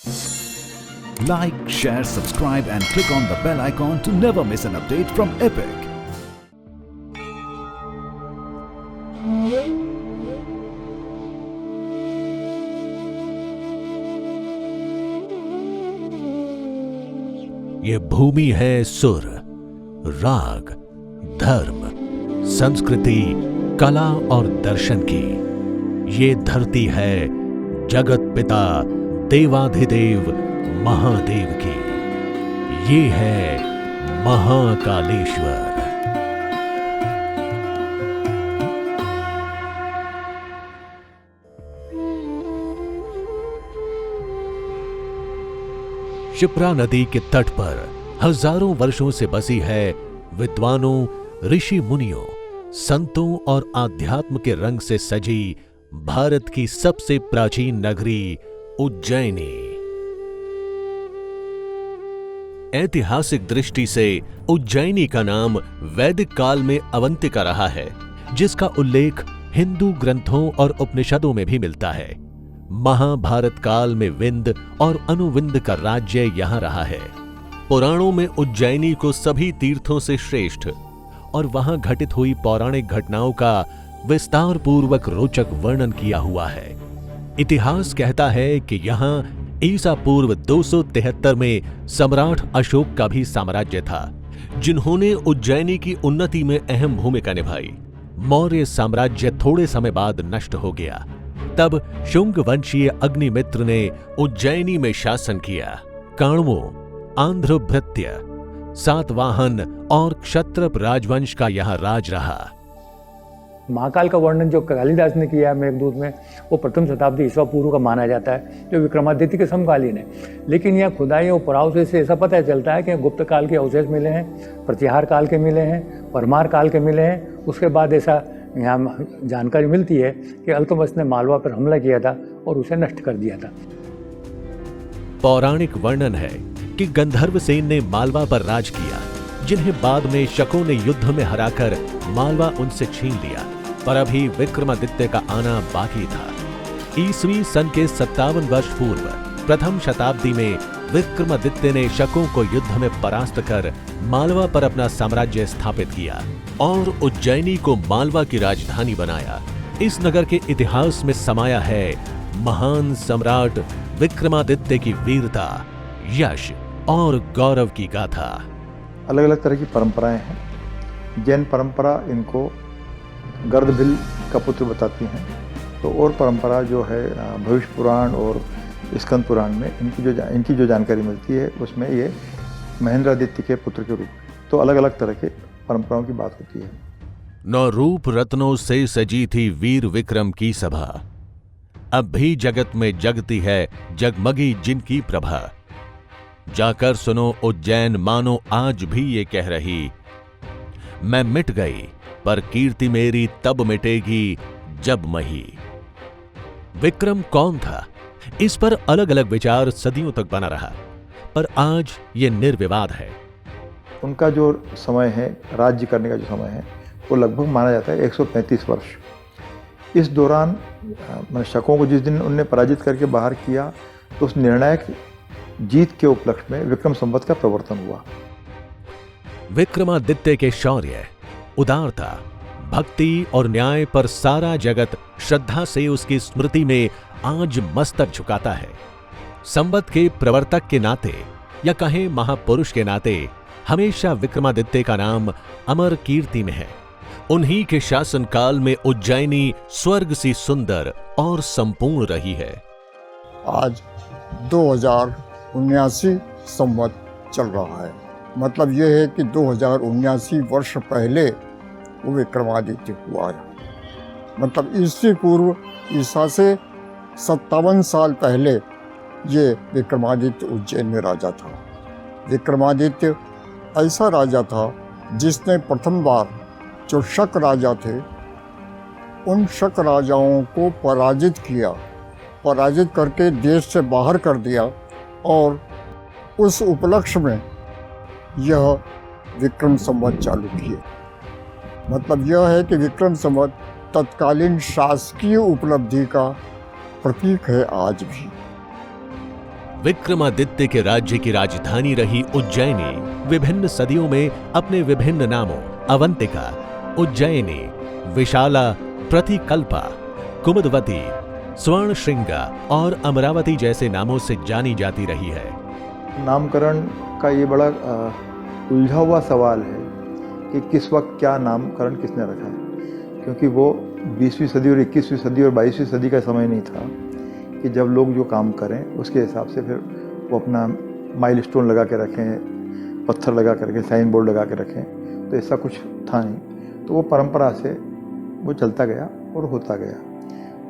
Like, share, subscribe and click on the bell icon to never miss an update from Epic. ये भूमि है सुर, राग, धर्म, संस्कृति, कला और दर्शन की। ये धरती है जगत पिता देवाधिदेव महादेव की। ये है महाकालेश्वर। शिप्रा नदी के तट पर हजारों वर्षों से बसी है विद्वानों, ऋषि मुनियों, संतों और आध्यात्म के रंग से सजी भारत की सबसे प्राचीन नगरी उज्जैनी। ऐतिहासिक दृष्टि से उज्जैनी का नाम वैदिक काल में अवंतिका रहा है, जिसका उल्लेख हिंदू ग्रंथों और उपनिषदों में भी मिलता है। महाभारत काल में विंध्य और अनुविंध्य का राज्य यहां रहा है। पुराणों में उज्जैनी को सभी तीर्थों से श्रेष्ठ और वहां घटित हुई पौराणिक घटनाओं का विस्तार पूर्वक रोचक वर्णन किया हुआ है। इतिहास कहता है कि यहां ईसा पूर्व 273 में सम्राट अशोक का भी साम्राज्य था, जिन्होंने उज्जैनी की उन्नति में अहम भूमिका निभाई। मौर्य साम्राज्य थोड़े समय बाद नष्ट हो गया। तब शुंग वंशीय अग्निमित्र ने उज्जैनी में शासन किया। काण्वों, आंध्रभृत्य, सातवाहन और क्षत्रप राजवंश का यहां राज रहा। महाकाल का वर्णन जो कालिदास ने किया है मेघदूत में, वो प्रथम शताब्दी ईसा पूर्व का माना जाता है, जो विक्रमादित्य के समकालीन है। लेकिन यह खुदाई और पुरावशेष से ऐसा पता चलता है कि गुप्त काल के अवशेष मिले हैं, प्रतिहार काल के मिले हैं, परमार काल के मिले हैं। उसके बाद ऐसा यहाँ जानकारी मिलती है कि अल्तुमिश ने मालवा पर हमला किया था और उसे नष्ट कर दिया था। पौराणिक वर्णन है कि गंधर्व सेन ने मालवा पर राज किया, जिन्हें बाद में शकों ने युद्ध में हराकर मालवा उनसे छीन लिया। पर अभी विक्रमादित्य का आना बाकी था। ईसवी सन के 57 वर्ष पूर्व प्रथम शताब्दी में विक्रमादित्य ने शकों को युद्ध में परास्त कर मालवा पर अपना साम्राज्य स्थापित किया और उज्जैनी को मालवा की राजधानी बनाया। इस नगर के इतिहास में समाया है महान सम्राट विक्रमादित्य की वीरता, यश और गौरव की गाथा। अलग अलग तरह की परंपराएं हैं। जैन परंपरा इनको गर्दभिल का पुत्र बताती हैं, तो और परंपरा जो है भविष्य पुराण और स्कंद पुराण में इनकी जो जानकारी मिलती है, उसमें ये महेंद्रादित्य के पुत्र के रूप में। तो अलग अलग तरह के परंपराओं की बात होती है। नौ रूप रत्नों से सजी थी वीर विक्रम की सभा, अब भी जगत में जगती है जगमगी जिनकी प्रभा। जाकर सुनो उज्जैन, मानो आज भी ये कह रही, मैं मिट गई पर कीर्ति मेरी तब मिटेगी जब मही। विक्रम कौन था, इस पर अलग अलग विचार सदियों तक बना रहा, पर आज ये निर्विवाद है। उनका जो समय है, राज्य करने का जो समय है, वो लगभग माना जाता है 135 वर्ष। इस दौरान शकों को जिस दिन उनने पराजित करके बाहर किया, तो उस निर्णायक जीत के उपलक्ष्य में विक्रम संवत का प्रवर्तन हुआ। विक्रमादित्य के शौर्य, उदारता, भक्ति और न्याय पर सारा जगत श्रद्धा से उसकी स्मृति में आज मस्तक झुकाता है। संवत के प्रवर्तक के नाते या कहें महापुरुष के नाते हमेशा विक्रमादित्य का नाम अमर कीर्ति में है। उन्हीं के शासनकाल में उज्जैनी स्वर्ग सी सुंदर और संपूर्ण रही है। आज 2079 संवत चल रहा है। मतलब यह है कि 2079 वर्ष पहले वो विक्रमादित्य हुआ है। मतलब ईस्वी पूर्व ईसा से 57 साल पहले ये विक्रमादित्य उज्जैन में राजा था। विक्रमादित्य ऐसा राजा था जिसने प्रथम बार जो शक राजा थे, उन शक राजाओं को पराजित किया, पराजित करके देश से बाहर कर दिया और उस उपलक्ष्य में यह विक्रम संवत चालू किए। मतलब यह है कि विक्रम संवत तत्कालीन शासकीय उपलब्धि का प्रतीक है आज भी। विक्रमादित्य के राज्य की राजधानी रही उज्जैनी विभिन्न सदियों में अपने विभिन्न नामों अवंतिका, उज्जैनी, विशाला, प्रतिकल्पा, कुमुदवती, स्वर्णश्रृंगा और अमरावती जैसे नामों से जानी जाती रही है। नामकरण का ये बड़ा उलझा हुआ सवाल है कि किस वक्त क्या नामकरण किसने रखा है, क्योंकि वो 20वीं सदी और 21वीं सदी और 22वीं सदी का समय नहीं था कि जब लोग जो काम करें उसके हिसाब से फिर वो अपना माइलस्टोन लगा के रखें, पत्थर लगा के रखें, साइन बोर्ड लगा के रखें, तो ऐसा कुछ था नहीं। तो वो परंपरा से वो चलता गया और होता गया।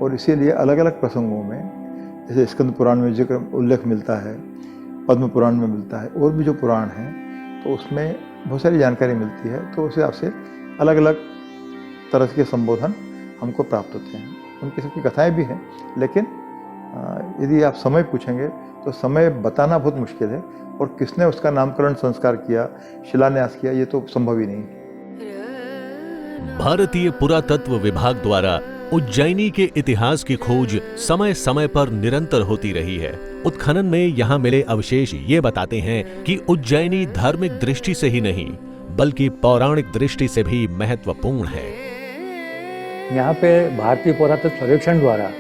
और इसीलिए अलग अलग प्रसंगों में, जैसे स्कंद पुराण में जिक्र उल्लेख मिलता है, पद्म पुराण में मिलता है, और भी जो पुराण हैं तो उसमें बहुत सारी जानकारी मिलती है। तो उस हिसाब से अलग अलग तरह के संबोधन हमको प्राप्त होते हैं। उनकी सबकी कथाएं भी हैं, लेकिन यदि आप समय पूछेंगे तो समय बताना बहुत मुश्किल है, और किसने उसका नामकरण संस्कार किया, शिलान्यास किया, ये तो संभव ही नहीं। भारतीय पुरातत्व विभाग द्वारा उज्जैनी के इतिहास की खोज समय समय पर निरंतर होती रही है। उत्खनन में यहाँ मिले अवशेष ये बताते हैं कि उज्जैनी धार्मिक दृष्टि से ही नहीं बल्कि पौराणिक दृष्टि से भी महत्वपूर्ण है। यहाँ पे भारतीय पुरातत्व सर्वेक्षण द्वारा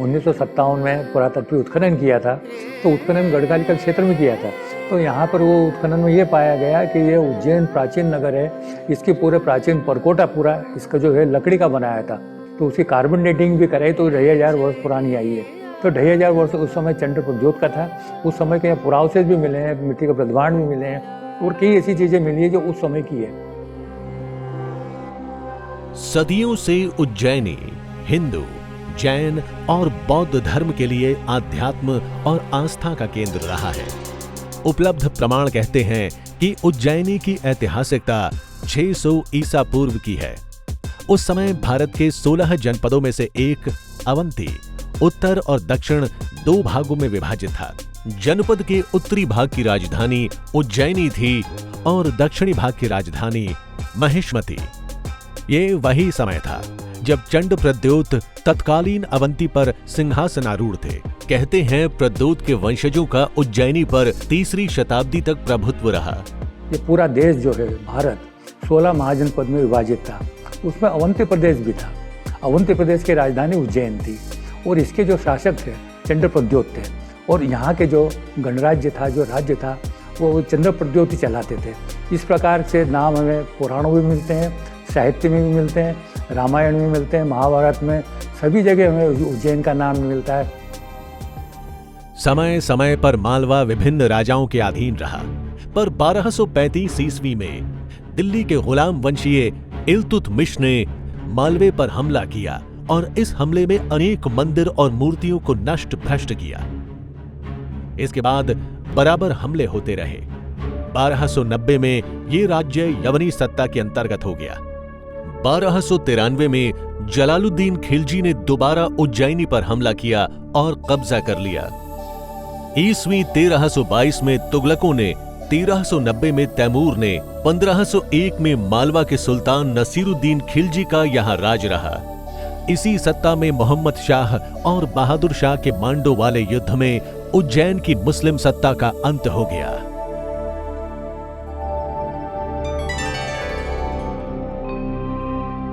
1957 में पुरातत्व उत्खनन किया था। तो उत्खनन गढ़कालिका क्षेत्र में किया था। तो यहाँ पर वो उत्खनन में ये पाया गया कि ये उज्जैन प्राचीन नगर है। इसके पूरे प्राचीन परकोटा पूरा इसका जो है लकड़ी का बनाया था। तो उसकी कार्बन डेटिंग भी कराई तो 2500 वर्ष पुरानी आई है। तो 2500 वर्ष उस समय चंद्र प्रद्योत का था। उस समय के पुरावशेष भी मिले हैं, मिट्टी के प्रतिभांड भी मिले हैं, और कई ऐसी चीजें मिली है जो उस समय की है। सदियों से उज्जैनी हिंदू, जैन और बौद्ध धर्म के लिए आध्यात्म और आस्था का केंद्र रहा है। उपलब्ध प्रमाण कहते हैं कि उज्जैनी की ऐतिहासिकता 600 ईसा पूर्व की है। उस समय भारत के 16 जनपदों में से एक अवंती उत्तर और दक्षिण 2 भागों में विभाजित था। जनपद के उत्तरी भाग की राजधानी उज्जैनी थी और दक्षिणी भाग की राजधानी महिष्मती। ये वही समय था जब चंड प्रद्योत तत्कालीन अवंती पर सिंहासनारूढ़ थे। कहते हैं प्रद्योत के वंशजों का उज्जैनी पर 3री शताब्दी तक प्रभुत्व रहा। ये पूरा देश जो है भारत 16 महाजनपद में विभाजित था। उसमें अवंती प्रदेश भी था। अवंती प्रदेश की राजधानी उज्जैन थी और इसके जो शासक थे चंद्र प्रद्योत थे। और यहाँ के जो गणराज्य था, जो राज्य था, वो चंद्र प्रद्योत ही चलाते थे। इस प्रकार से नाम हमें पुराणों में मिलते हैं, साहित्य में भी मिलते हैं, रामायण में मिलते हैं, महाभारत में, सभी जगह हमें उज्जैन का नाम मिलता है। समय समय पर मालवा विभिन्न राजाओं के अधीन रहा, पर 1235 ईस्वी में दिल्ली के गुलाम वंशीय इल्तुतमिश ने मालवे पर हमला किया और इस हमले में अनेक मंदिर और मूर्तियों को नष्ट भ्रष्ट किया। इसके बाद बराबर हमले होते रहे। 1290 में ये राज्य यवनी सत्ता के अंतर्गत हो गया। 1293 में जलालुद्दीन खिलजी ने दोबारा उज्जैनी पर हमला किया और कब्जा कर लिया। ईस्वी 1322 में तुगलकों ने, 1390 में तैमूर ने, 1501 में मालवा के सुल्तान नसीरुद्दीन खिलजी का यहां राज रहा। इसी सत्ता में मोहम्मद शाह और बहादुर शाह के मांडो वाले युद्ध में उज्जैन की मुस्लिम सत्ता का अंत हो गया।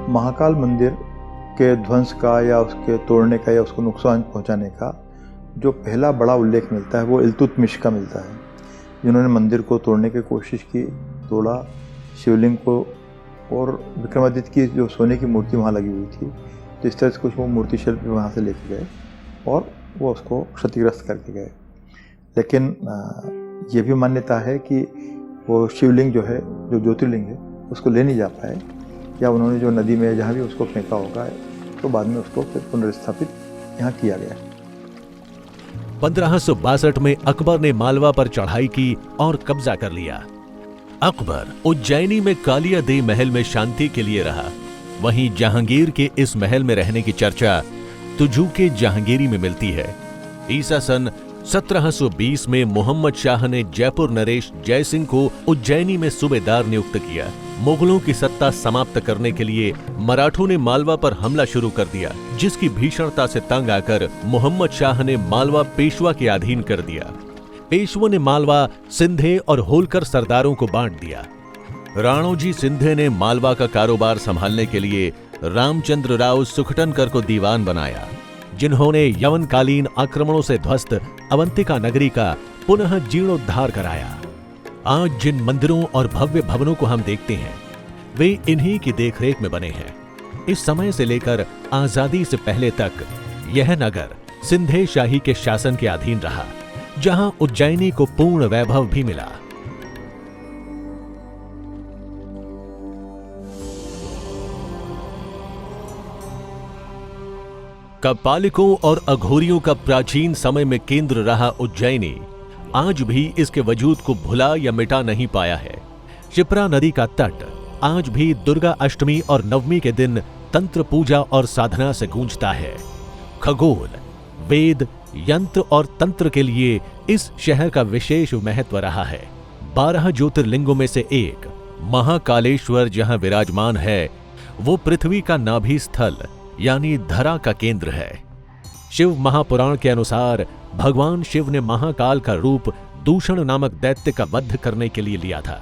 महाकाल मंदिर के ध्वंस का या उसके तोड़ने का या उसको नुकसान पहुंचाने का जो पहला बड़ा उल्लेख मिलता है वो इल्तुतमिश का मिलता है, जिन्होंने मंदिर को तोड़ने की कोशिश की, तोड़ा, शिवलिंग को, और विक्रमादित्य की जो सोने की मूर्ति वहाँ लगी हुई थी, तो इस तरह से कुछ वो मूर्ति शिल्प वहाँ से लेके गए और वो उसको क्षतिग्रस्त करके गए। लेकिन ये भी मान्यता है कि वो शिवलिंग जो है, जो ज्योतिर्लिंग है, उसको ले नहीं जा पाए, या उन्होंने जो नदी में जहाँ भी उसको फेंका होगा तो बाद में उसको फिर पुनर्स्थापित यहाँ किया गया। 1562 में अकबर ने मालवा पर चढ़ाई की और कब्जा कर लिया। अकबर उज्जैनी में कालिया देव महल में शांति के लिए रहा। वहीं जहांगीर के इस महल में रहने की चर्चा तुजूके जहांगीरी में मिलती है। ईसा सन 1720 में मोहम्मद शाह ने जयपुर नरेश जयसिंह को उज्जैनी में सूबेदार नियुक्त किया। मुगलों की सत्ता समाप्त करने के लिए मराठों ने मालवा पर हमला शुरू कर दिया, जिसकी भीषणता से तंग आकर मोहम्मद शाह ने मालवा पेशवा के अधीन कर दिया। पेशवों ने मालवा, सिंधे और होलकर सरदारों को बांट दिया। राणोजी सिंधे ने मालवा का कारोबार संभालने के लिए रामचंद्र राव सुखटनकर को दीवान बनाया, जिन्होंने यवनकालीन आक्रमणों से ध्वस्त अवंतिका नगरी का पुनः जीर्णोद्धार कराया। आज जिन मंदिरों और भव्य भवनों को हम देखते हैं, वे इन्हीं की देखरेख में बने हैं। इस समय से लेकर आजादी से पहले तक यह नगर सिंधे शाही के शासन के अधीन रहा, जहां उज्जैनी को पूर्ण वैभव भी मिला। कपालिकों और अघोरियों का प्राचीन समय में केंद्र रहा उज्जैनी आज भी इसके वजूद को भुला या मिटा नहीं पाया है। शिप्रा नदी का तट आज भी दुर्गा अष्टमी और नवमी के दिन तंत्र पूजा और साधना से गूंजता है। खगोल, वेद, यंत्र और तंत्र के लिए इस शहर का विशेष महत्व रहा है। 12 ज्योतिर्लिंगों में से एक महाकालेश्वर जहां विराजमान है, वो पृथ्वी का नाभि स्थल यानी धरा का केंद्र है। शिव महापुराण के अनुसार भगवान शिव ने महाकाल का रूप दूषण नामक दैत्य का वध करने के लिए लिया था,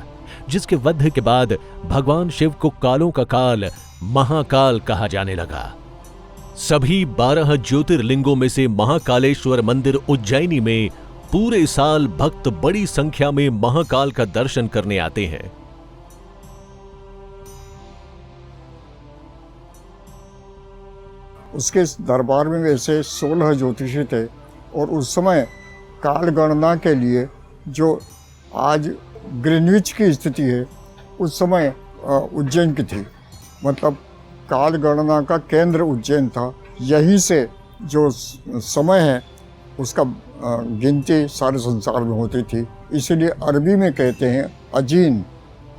जिसके वध के बाद भगवान शिव को कालों का काल महाकाल कहा जाने लगा। सभी 12 ज्योतिर्लिंगों में से महाकालेश्वर मंदिर उज्जैनी में पूरे साल भक्त बड़ी संख्या में महाकाल का दर्शन करने आते हैं। उसके दरबार में वैसे 16 ज्योतिषी थे और उस समय काल गणना के लिए जो आज ग्रीनविच की स्थिति है, उस समय उज्जैन की थी। मतलब काल गणना का केंद्र उज्जैन था। यहीं से जो समय है उसका गिनती सारे संसार में होती थी। इसीलिए अरबी में कहते हैं अजीन।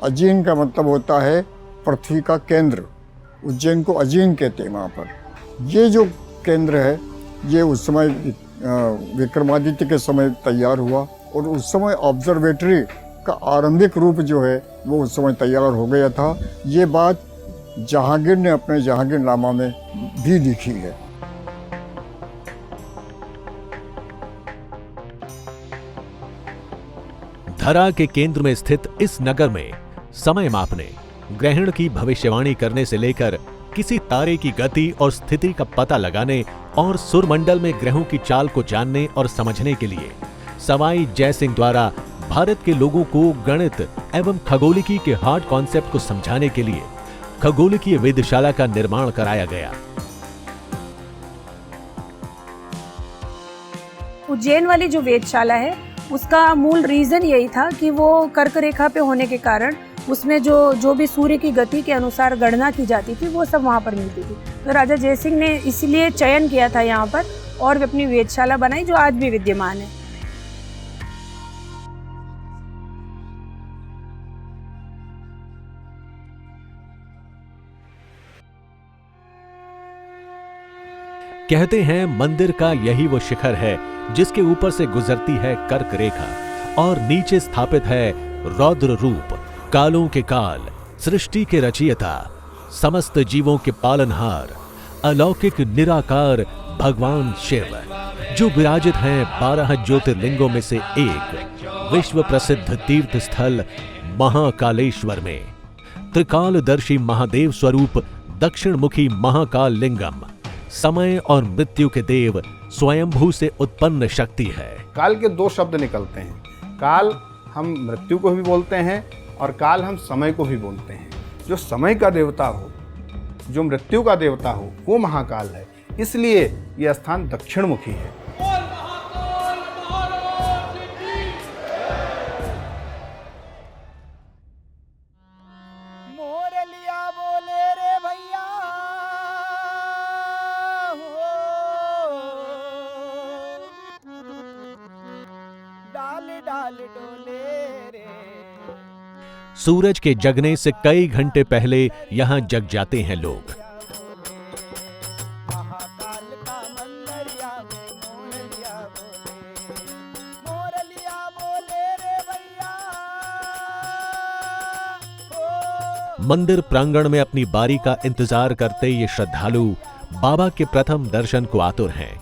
अजीन का मतलब होता है पृथ्वी का केंद्र। उज्जैन को अजीन कहते हैं वहाँ पर। ये जो केंद्र है ये उस समय विक्रमादित्य के समय तैयार हुआ और उस समय ऑब्जर्वेटरी का आरंभिक रूप जो है वो उस समय तैयार हो गया था। ये बात जहांगीर ने अपने जहांगीरनामा में भी लिखी है। धरा के केंद्र में स्थित इस नगर में समय मापने, ग्रहण की भविष्यवाणी करने से लेकर किसी तारे की गति और स्थिति का पता लगाने और सुरमंडल में ग्रहों की चाल को जानने और समझने के लिए सवाई जयसिंह द्वारा भारत के लोगों को गणित एवं खगोलिकी के हार्ड कॉन्सेप्ट को समझाने के लिए खगोलिकीय वेधशाला का निर्माण कराया गया। उज्जैन वाली जो वेधशाला है उसका मूल रीजन यही था कि वो कर्क रेखा पे होने के कारण उसमें जो भी सूर्य की गति के अनुसार गणना की जाती थी वो सब वहाँ पर मिलती थी। तो राजा जयसिंह ने इसलिए चयन किया था यहाँ पर और वे अपनी वेधशाला बनाई जो आज भी विद्यमान है। कहते हैं मंदिर का यही वो शिखर है जिसके ऊपर से गुजरती है कर्क रेखा और नीचे स्थापित है रौद्र रूप, कालों के काल, सृष्टि के रचयिता, समस्त जीवों के पालनहार, अलौकिक निराकार भगवान शिव, जो विराजित हैं 12 ज्योतिर्लिंगों में से एक विश्व प्रसिद्ध तीर्थ स्थल महाकालेश्वर में। त्रिकालदर्शी महादेव स्वरूप दक्षिणमुखी महाकाल लिंगम समय और मृत्यु के देव स्वयंभू से उत्पन्न शक्ति है। काल के 2 शब्द निकलते हैं। काल हम मृत्यु को भी बोलते हैं और काल हम समय को भी बोलते हैं। जो समय का देवता हो, जो मृत्यु का देवता हो, वो महाकाल है। इसलिए यह स्थान दक्षिणमुखी है। सूरज के जगने से कई घंटे पहले यहां जग जाते हैं लोग। मंदिर प्रांगण में अपनी बारी का इंतजार करते ये श्रद्धालु बाबा के प्रथम दर्शन को आतुर हैं।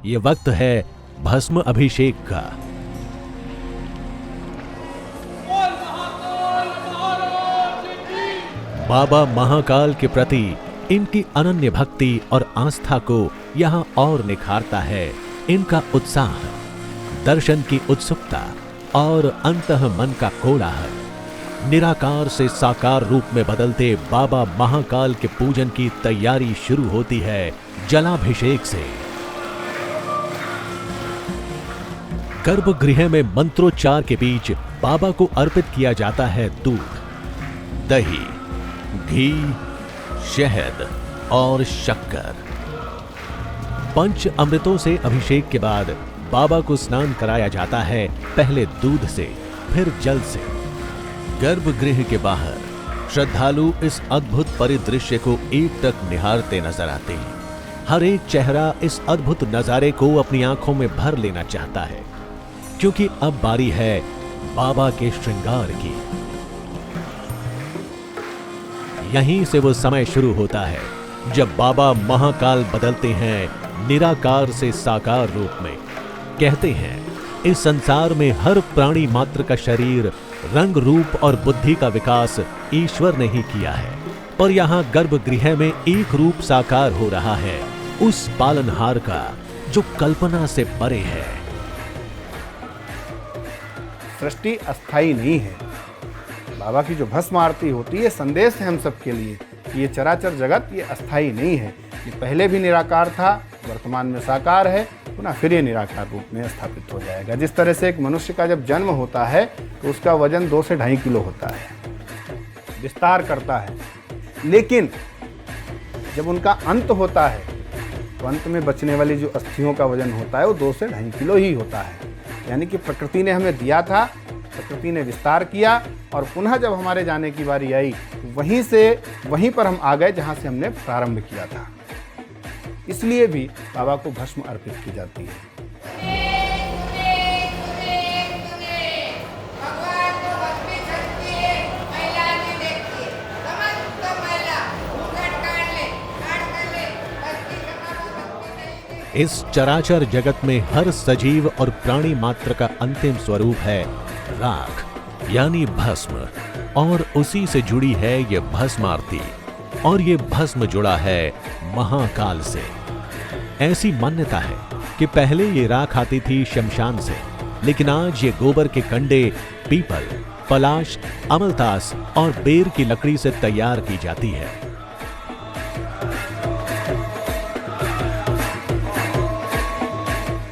ये वक्त है भस्म अभिषेक का। बाबा महाकाल के प्रति इनकी अनन्य भक्ति और आस्था को यहाँ और निखारता है इनका उत्साह, दर्शन की उत्सुकता और अंतः मन का कोलाहल। निराकार से साकार रूप में बदलते बाबा महाकाल के पूजन की तैयारी शुरू होती है जलाभिषेक से। गर्भगृह में मंत्रोच्चार के बीच बाबा को अर्पित किया जाता है दूध, दही, घी, शहद और शक्कर। पंच अमृतों से अभिषेक के बाद बाबा को स्नान कराया जाता है, पहले दूध से फिर जल से। गर्भगृह के बाहर श्रद्धालु इस अद्भुत परिदृश्य को एकटक निहारते नजर आते हैं। हर एक चेहरा इस अद्भुत नजारे को अपनी आंखों में भर लेना चाहता है, क्योंकि अब बारी है बाबा के श्रृंगार की। यहीं से वो समय शुरू होता है जब बाबा महाकाल बदलते हैं निराकार से साकार रूप में। कहते हैं इस संसार में हर प्राणी मात्र का शरीर, रंग, रूप और बुद्धि का विकास ईश्वर ने ही किया है, पर यहाँ गर्भगृह में एक रूप साकार हो रहा है उस पालनहार का जो कल्पना से परे है। सृष्टि अस्थाई नहीं है। बाबा की जो भस्म आरती होती है, संदेश है हम सबके लिए कि ये चराचर जगत ये अस्थाई नहीं है। ये पहले भी निराकार था, वर्तमान में साकार है, पुनः फिर ये निराकार रूप में स्थापित हो जाएगा। जिस तरह से एक मनुष्य का जब जन्म होता है तो उसका वजन 2 से 2.5 किलो होता है, विस्तार करता है, लेकिन जब उनका अंत होता है तो अंत में बचने वाली जो अस्थियों का वजन होता है वो 2 से 2.5 किलो ही होता है। यानी कि प्रकृति ने हमें दिया था, प्रकृति ने विस्तार किया और पुनः जब हमारे जाने की बारी आई वहीं पर हम आ गए जहाँ से हमने प्रारंभ किया था। इसलिए भी बाबा को भस्म अर्पित की जाती है। इस चराचर जगत में हर सजीव और प्राणी मात्र का अंतिम स्वरूप है राख, यानी भस्म, और उसी से जुड़ी है ये भस्म आरती, और ये भस्म जुड़ा है महाकाल से। ऐसी मान्यता है कि पहले ये राख आती थी शमशान से, लेकिन आज ये गोबर के कंडे, पीपल, पलाश, अमलतास और बेर की लकड़ी से तैयार की जाती है।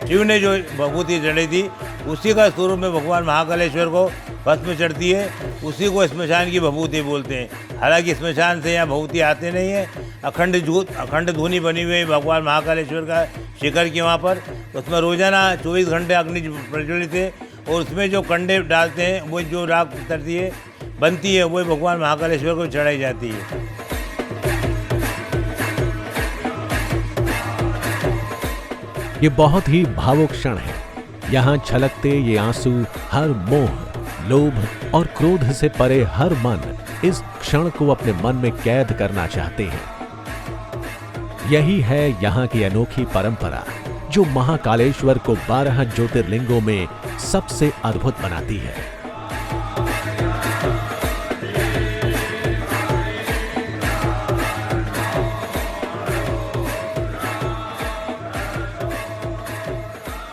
शिव ने जो भभूति चढ़ी थी उसी का स्वरूप में भगवान महाकालेश्वर को भस्म चढ़ती है, उसी को स्मशान की भभूति बोलते हैं। हालांकि स्मशान से यहाँ भभूति आते नहीं है, अखंड धूनी बनी हुई है भगवान महाकालेश्वर का शिखर की वहाँ पर। उसमें रोजाना 24 घंटे अग्नि प्रज्वलित है और उसमें जो कंडे डालते हैं वो जो राख उतरती है बनती है वो भगवान महाकालेश्वर को चढ़ाई जाती है। ये बहुत ही भावुक क्षण है। यहाँ छलकते ये आंसू हर मोह, लोभ और क्रोध से परे हर मन इस क्षण को अपने मन में कैद करना चाहते हैं। यही है यहाँ की अनोखी परंपरा जो महाकालेश्वर को 12 ज्योतिर्लिंगों में सबसे अद्भुत बनाती है।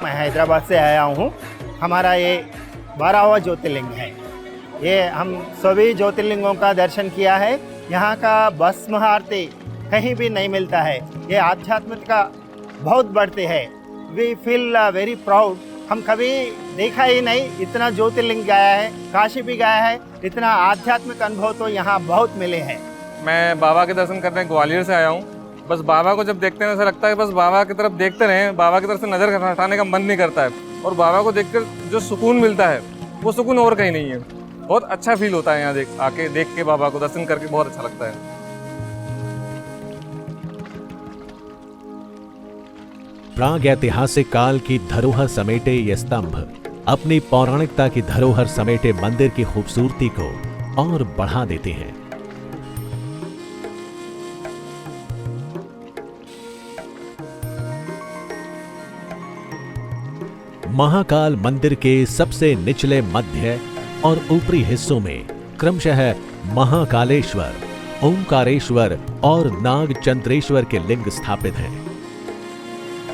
मैं हैदराबाद से आया हूँ। हमारा ये 12वां ज्योतिर्लिंग है। ये हम सभी ज्योतिर्लिंगों का दर्शन किया है। यहाँ का भस्म आरती कहीं भी नहीं मिलता है। ये आध्यात्मिकता बहुत बढ़ते है। We feel very proud. हम कभी देखा ही नहीं, इतना ज्योतिर्लिंग गया है, काशी भी गया है, इतना आध्यात्मिक अनुभव तो यहाँ बहुत मिले हैं। मैं बाबा के दर्शन करने ग्वालियर से आया हूँ। बस बाबा को जब देखते हैं ऐसा लगता है बस बाबा की तरफ देखते रहें, बाबा की तरफ से नज़र हटाने का मन नहीं करता है। और बाबा को देखकर जो सुकून मिलता है वो सुकून और कहीं नहीं है। बहुत अच्छा फील होता है यहाँ आके देख के, बाबा को दर्शन करके बहुत अच्छा लगता है। प्राग ऐतिहासिक काल की धरोहर समेटे ये स्तंभ अपनी पौराणिकता की धरोहर समेटे मंदिर की खूबसूरती को और बढ़ा देते हैं। महाकाल मंदिर के सबसे निचले, मध्य और ऊपरी हिस्सों में क्रमशः महाकालेश्वर ओंकारेश्वर और नागचंद्रेश्वर के लिंग स्थापित हैं।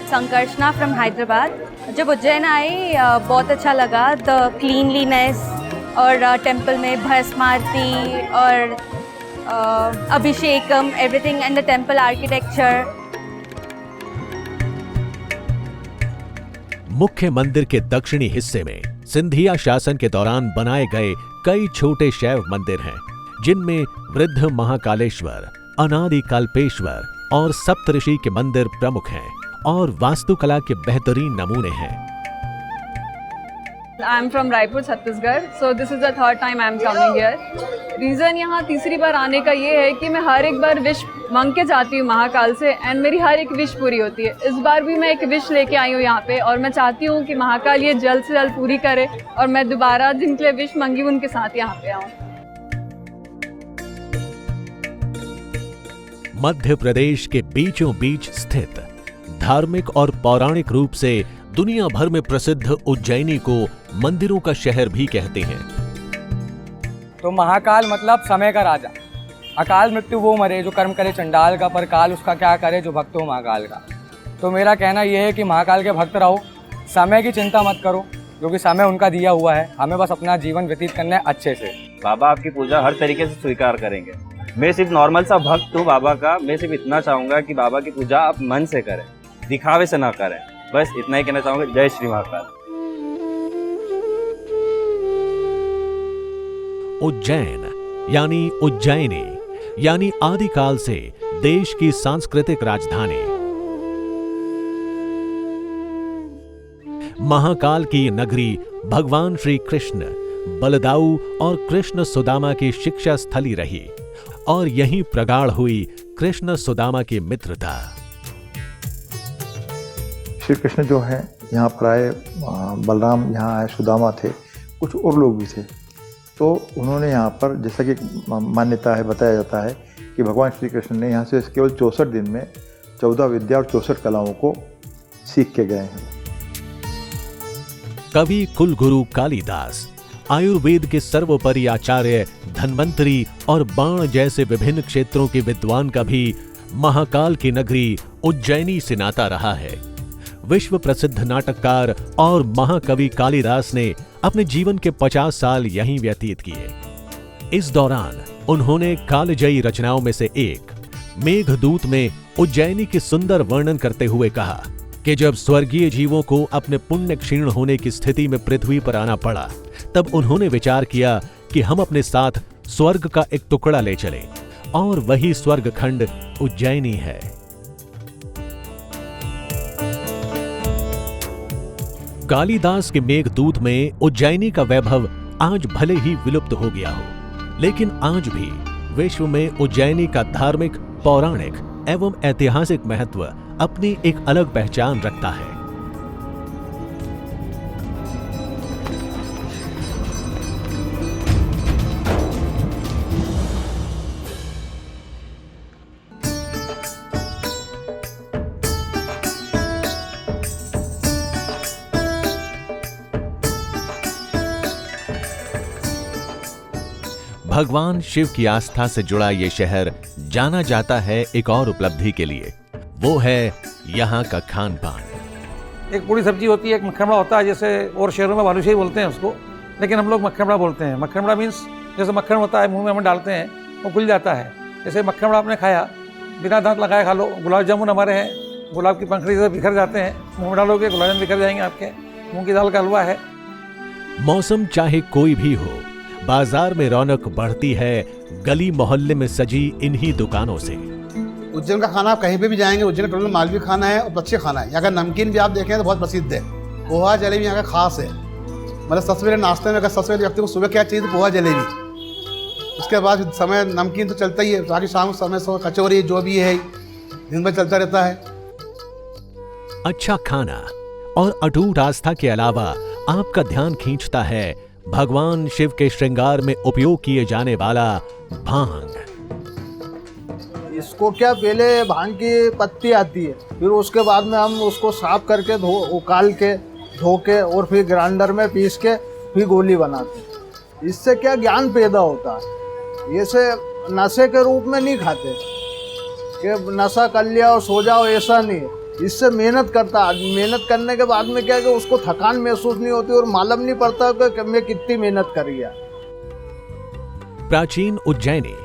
संकर्षणा फ्रॉम हैदराबाद। जब उज्जैन आई बहुत अच्छा लगा, द क्लीनलीनेस और टेम्पल में भस्म आरती और अभिषेकम, everything and the temple architecture. मुख्य मंदिर के दक्षिणी हिस्से में सिंधिया शासन के दौरान बनाए गए कई छोटे शैव मंदिर हैं, जिनमें वृद्ध महाकालेश्वर, अनादि कल्पेश्वर और सप्तऋषि के मंदिर प्रमुख हैं और वास्तुकला के बेहतरीन नमूने हैं। I am from Raipur, Chhattisgarh. So this is the third time I am coming here. Reason यहाँ तीसरी बार आने का ये है कि मैं हर एक बार विश मांग के जाती हूँ महाकाल से एंड मेरी हर एक विश पूरी होती है। इस बार भी मैं एक विश लेके आई हूँ यहाँ पे और मैं चाहती हूँ कि महाकाल ये जल्द से जल्द पूरी करे और मैं दोबारा जिनके लिए विश मांगी उनके साथ यहाँ पे आऊँ। मध्य प्रदेश के बीचों बीच स्थित धार्मिक और पौराणिक रूप से दुनिया भर में प्रसिद्ध उज्जैनी को मंदिरों का शहर भी कहते हैं। तो महाकाल मतलब समय का राजा। अकाल मृत्यु वो मरे जो कर्म करे चंडाल का, पर काल उसका क्या करे जो भक्त हो महाकाल का। तो मेरा कहना ये है कि महाकाल के भक्त रहो, समय की चिंता मत करो क्योंकि समय उनका दिया हुआ है, हमें बस अपना जीवन व्यतीत करना है अच्छे से। बाबा आपकी पूजा हर तरीके से स्वीकार करेंगे। मैं सिर्फ नॉर्मल सा भक्त हूँ बाबा का। मैं सिर्फ इतना चाहूँगा कि बाबा की पूजा आप मन से करें, दिखावे से ना करें। बस इतना ही कहना चाहूँगा। जय श्री महाकाल। उज्जैन यानी उज्जैनी यानी आदिकाल से देश की सांस्कृतिक राजधानी। महाकाल की नगरी भगवान श्री कृष्ण, बलदाऊ और कृष्ण सुदामा की शिक्षा स्थली रही और यहीं प्रगाढ़ हुई कृष्ण सुदामा की मित्रता। श्री कृष्ण जो है यहाँ पर आए, बलराम यहाँ आए, सुदामा थे, कुछ और लोग भी थे। तो उन्होंने यहाँ पर, जैसा कि मान्यता है, बताया जाता है कि भगवान श्री कृष्ण ने यहाँ से केवल 64 दिन में 14 विद्या और 64 कलाओं को सीख के गए हैं। कवि कुलगुरु कालिदास, आयुर्वेद के सर्वोपरि आचार्य धन्वंतरी और बाण जैसे विभिन्न क्षेत्रों के विद्वान का भी महाकाल की नगरी उज्जैनी से नाता रहा है। विश्व प्रसिद्ध नाटककार और महाकवि कालिदास ने अपने जीवन के 50 साल यहीं व्यतीत किए। इस दौरान उन्होंने कालजयी रचनाओं में से एक मेघदूत में उज्जैनी की सुंदर वर्णन करते हुए कहा कि जब स्वर्गीय जीवों को अपने पुण्य क्षीण होने की स्थिति में पृथ्वी पर आना पड़ा, तब उन्होंने विचार किया कि हम अपने साथ स्वर्ग का एक टुकड़ा ले चलें, और वही स्वर्ग खंड उज्जैनी है। कालिदास के मेघदूत में उज्जैनी का वैभव आज भले ही विलुप्त हो गया हो, लेकिन आज भी विश्व में उज्जैनी का धार्मिक, पौराणिक एवं ऐतिहासिक महत्व अपनी एक अलग पहचान रखता है। भगवान शिव की आस्था से जुड़ा ये शहर जाना जाता है एक और उपलब्धि के लिए, वो है यहाँ का खान पान। एक पूरी सब्जी होती है, एक मक्खन बड़ा होता है, जैसे और शहरों में बालूशाही बोलते हैं उसको, लेकिन हम लोग मक्खन बड़ा बोलते हैं। मक्खन बड़ा मीन्स जैसे मक्खन होता है मुंह में हम डालते हैं वो खुल जाता है। जैसे मक्खन बड़ा आपने खाया, बिना दांत लगाए खा लो। गुलाब जामुन हमारे हैं, गुलाब की पंखड़ी से बिखर जाते हैं, मुँह में डालोगे गुलाब जामुन बिखर जाएंगे आपके। मूँग की दाल का हलवा है। मौसम चाहे कोई भी हो, बाजार में रौनक बढ़ती है गली मोहल्ले में सजी इन्हीं दुकानों से। उज्जैन का खाना आप कहीं पे भी जाएंगे, उज्जैन का टोटल मालवी खाना है और अच्छे खाना है। यहाँ का नमकीन भी आप देखें तो बहुत प्रसिद्ध है। पोहा जलेबी यहाँ का खास है। मतलब सबसे पहले नाश्ते में अगर सबसे पहले व्यक्ति को सुबह क्या चाहिए तो पोहा जलेबी, उसके बाद समय नमकीन तो चलता ही है, ताकि शाम समय कचौरी जो भी है दिन भर चलता रहता है। अच्छा खाना और अटूट आस्था के अलावा आपका ध्यान खींचता है भगवान शिव के श्रृंगार में उपयोग किए जाने वाला भांग। इसको क्या, पहले भांग की पत्ती आती है, फिर उसके बाद में हम उसको साफ करके उकाल के धो के और फिर ग्राइंडर में पीस के फिर गोली बनाते हैं। इससे क्या ज्ञान पैदा होता है। जैसे नशे के रूप में नहीं खाते कि नशा कर लिया और सो जाओ, ऐसा नहीं है। इससे मेहनत करता आदमी, मेहनत करने के बाद में क्या है कि उसको थकान महसूस नहीं होती और मालूम नहीं पड़ता कि मैं कितनी मेहनत करी है। प्राचीन उज्जैनी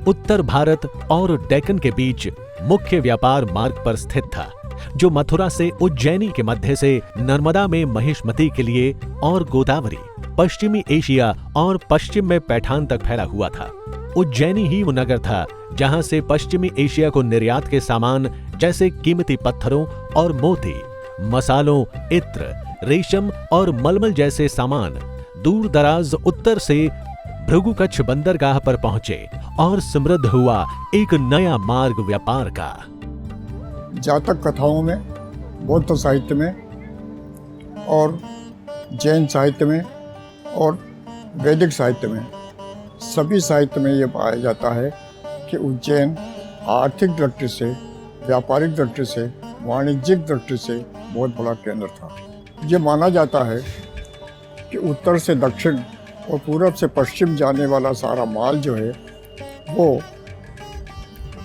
उत्तर भारत और डेक्कन के बीच मुख्य व्यापार मार्ग पर स्थित था, जो मथुरा से उज्जैनी के मध्य से नर्मदा में महिष्मती के लिए और गोदावरी पश्चिमी एशिया और पश्चिम में पैठान तक फैला हुआ था। उज्जैनी ही वो नगर था जहां से पश्चिमी एशिया को निर्यात के सामान जैसे कीमती पत्थरों और मोती, मसालों, इत्र, रेशम और मलमल जैसे सामान दूर दराज उत्तर से भृगुकच्छ बंदरगाह पर पहुंचे और समृद्ध हुआ एक नया मार्ग व्यापार का। जातक कथाओं में, बौद्ध साहित्य में और जैन साहित्य में और वैदिक साहित्य में, सभी साहित्य में ये पाया जाता है कि उज्जैन आर्थिक दृष्टि से, व्यापारिक दृष्टि से, वाणिज्यिक दृष्टि से बहुत बड़ा केंद्र था। ये माना जाता है कि उत्तर से दक्षिण और पूरब से पश्चिम जाने वाला सारा माल जो है वो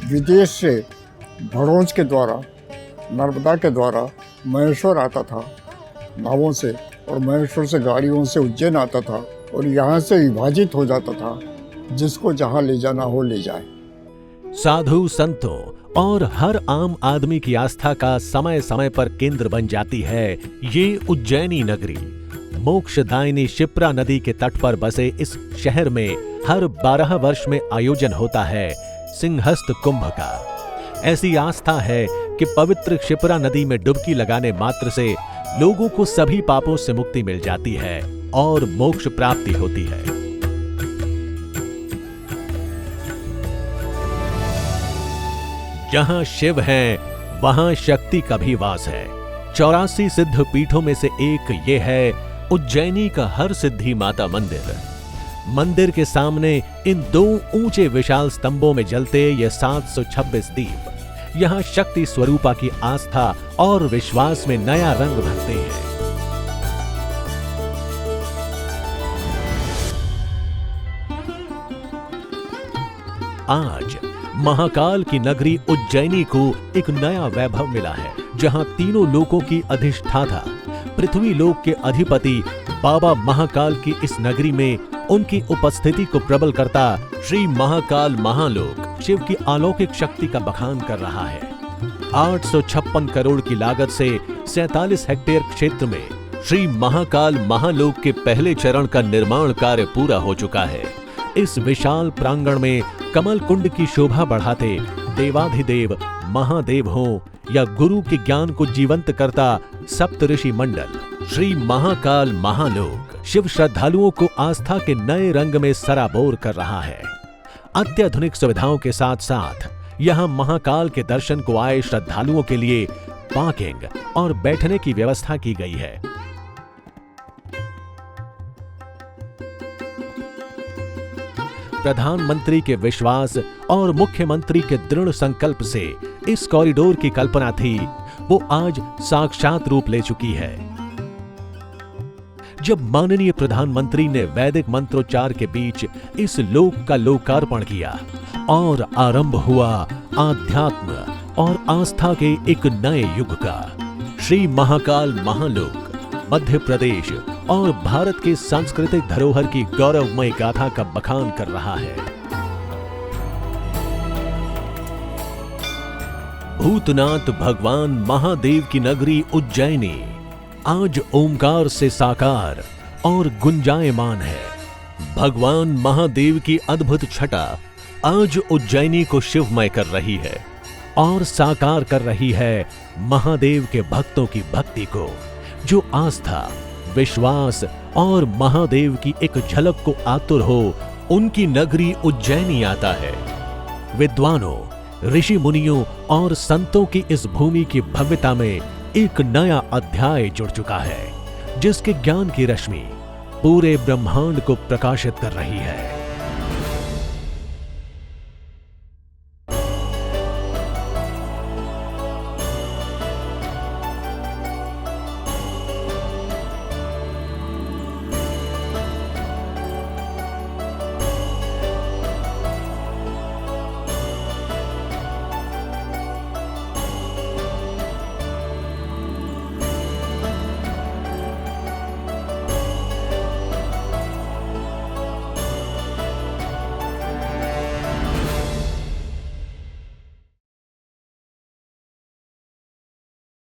विदेश से भड़ोंज के द्वारा, नर्मदा के द्वारा महेश्वर आता था नावों से, और महेश्वर से गाड़ियों से उज्जैन आता था और यहाँ से विभाजित हो जाता था, जिसको जहाँ ले जाना हो ले जाए। साधु संतों और हर आम आदमी की आस्था का समय समय पर केंद्र बन जाती है ये उज्जैनी नगरी। मोक्षदायिनी शिप्रा नदी के तट पर बसे इस शहर में हर 12 वर्ष में आयोजन होता है सिंहस्थ कुंभ का। ऐसी आस्था है कि पवित्र शिप्रा नदी में डुबकी लगाने मात्र से लोगों को सभी पापों से मुक्ति मिल जाती है और मोक्ष प्राप्ति होती है। जहां शिव हैं, वहां शक्ति का भी वास है। 84 सिद्ध पीठों में से एक ये है उज्जैनी का हर सिद्धि माता मंदिर। मंदिर के सामने इन 2 ऊंचे विशाल स्तंभों में जलते ये 726 दीप यहां शक्ति स्वरूपा की आस्था और विश्वास में नया रंग भरते हैं। आज महाकाल की नगरी उज्जैनी को एक नया वैभव मिला है, जहां तीनों लोकों की अधिष्ठाता, पृथ्वी लोक के अधिपति बाबा महाकाल की इस नगरी में उनकी उपस्थिति को प्रबल करता श्री महाकाल महालोक शिव की अलौकिक शक्ति का बखान कर रहा है। 856 करोड़ की लागत से 47 हेक्टेयर क्षेत्र में श्री महाकाल महालोक के पहले चरण का निर्माण कार्य पूरा हो चुका है। इस विशाल प्रांगण में कमल कुंड की शोभा बढ़ाते देवाधिदेव महादेव हों या गुरु के ज्ञान को जीवंत करता सप्तऋषि मंडल, श्री महाकाल महालोक शिव श्रद्धालुओं को आस्था के नए रंग में सराबोर कर रहा है। अत्याधुनिक सुविधाओं के साथ साथ यहाँ महाकाल के दर्शन को आए श्रद्धालुओं के लिए पार्किंग और बैठने की व्यवस्था की गई है। प्रधानमंत्री के विश्वास और मुख्यमंत्री के दृढ़ संकल्प से इस कॉरिडोर की कल्पना थी, वो आज साक्षात रूप ले चुकी है। जब माननीय प्रधानमंत्री ने वैदिक मंत्रोच्चार के बीच इस लोक का लोकार्पण किया और आरंभ हुआ आध्यात्म और आस्था के एक नए युग का, श्री महाकाल महालोक मध्य प्रदेश और भारत के सांस्कृतिक धरोहर की गौरवमय गाथा का बखान कर रहा है। भूतनाथ भगवान महादेव की नगरी उज्जैनी आज ओमकार से साकार और गुंजायमान है। भगवान महादेव की अद्भुत छटा आज उज्जैनी को शिवमय कर रही है और साकार कर रही है महादेव के भक्तों की भक्ति को, जो आस्था, विश्वास और महादेव की एक झलक को आतुर हो उनकी नगरी उज्जैनी आता है। विद्वानों, ऋषि मुनियों और संतों की इस भूमि की भव्यता में एक नया अध्याय जुड़ चुका है, जिसके ज्ञान की रश्मि पूरे ब्रह्मांड को प्रकाशित कर रही है।